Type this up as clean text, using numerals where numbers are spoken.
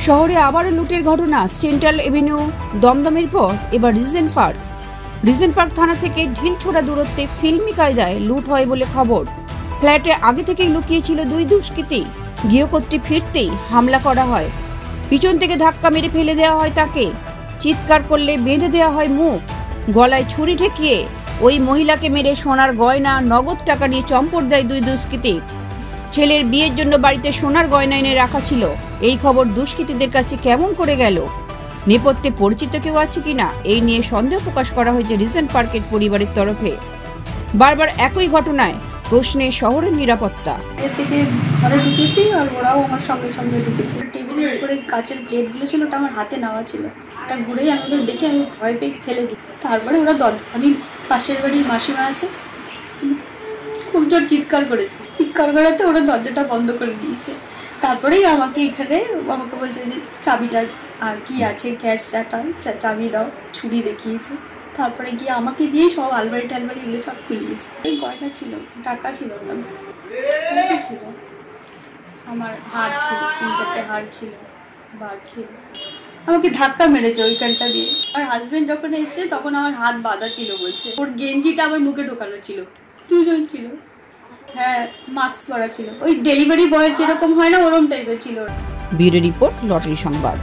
শহরে আবারও লুটের ঘটনা। সেন্ট্রাল এভিনিউ দমদমের পর এবার রিজেন্ট পার্ক থানা থেকে ঢিলছোড়া দূরত্বে ফিল্মি কায়দায় লুট হয় বলে খবর। ফ্ল্যাটে আগে থেকেই লুকিয়েছিল দুই দুষ্কৃতী। গৃহকর্ত্রী ফিরতেই হামলা করা হয়। পিছন থেকে ধাক্কা মেরে ফেলে দেওয়া হয় তাকে। চিৎকার করলে বেঁধে দেওয়া হয় মুখ। গলায় ছুরি ঠেকিয়ে ওই মহিলাকে মেরে সোনার গয়না নগদ টাকা নিয়ে চম্পট দেয় দুই দুষ্কৃতী। ছেলের বিয়ের জন্য বাড়িতে সোনার গয়না এনে রাখা ছিল। এই খবর দুষ্কৃতীদের কাছে কেমন করে গেল? নেপথ্যে পরিচিত কেউ আছে কিনা এই নিয়ে সন্দেহ প্রকাশ করা হয়েছে রিজেন্ট পার্কের পরিবারের তরফে। বারবার একই ঘটনায় প্রশ্নে শহরের নিরাপত্তা। ঘরে ঢুকেছি আর ওরাও আমার সঙ্গে সঙ্গে ঢুকেছে। টেবিলের উপরে কাচের প্লেটগুলো ছিল, ওটা আমার হাতে নেওয়া ছিল। ওটা ঘুরেই আমি ওদের দেখে আমি ভয় পেয়ে ফেলে দিই। তারপরে ওরা আমি পাশের বাড়ি মাসিমা আছে, খুব জোর চিৎকার করেছে। চিৎকার করাতে ওরা দরজাটা বন্ধ করে দিয়েছে। তারপরেই আমাকে বলছে যে চাবিটা আর কি আছে, গ্যাস চাবি দাও, ছুরি দেখিয়েছে। তারপরে গিয়ে আমাকে দিয়ে সব আলমারি টালমারি এগুলো সব খুলিয়েছে। এই গয়না ছিল, টাকা ছিল না, ছিল আমার হার ছিল, 3-4টে হার ছিল, বার ছিল। আমাকে ধাক্কা মেরেছে ওইখানটা দিয়ে। আর হাজবেন্ড যখন এসছে তখন আমার হাত বাঁধা ছিল বলছে। ওর গেঞ্জিটা আমার মুখে ঢোকানো ছিল। দুজন ছিল, হ্যাঁ, মাস্ক পরা ছিল। ওই ডেলিভারি বয়ের যেরকম হয় না ওরকম টাইপের ছিল। ব্যুরো রিপোর্ট, লটারি সংবাদ।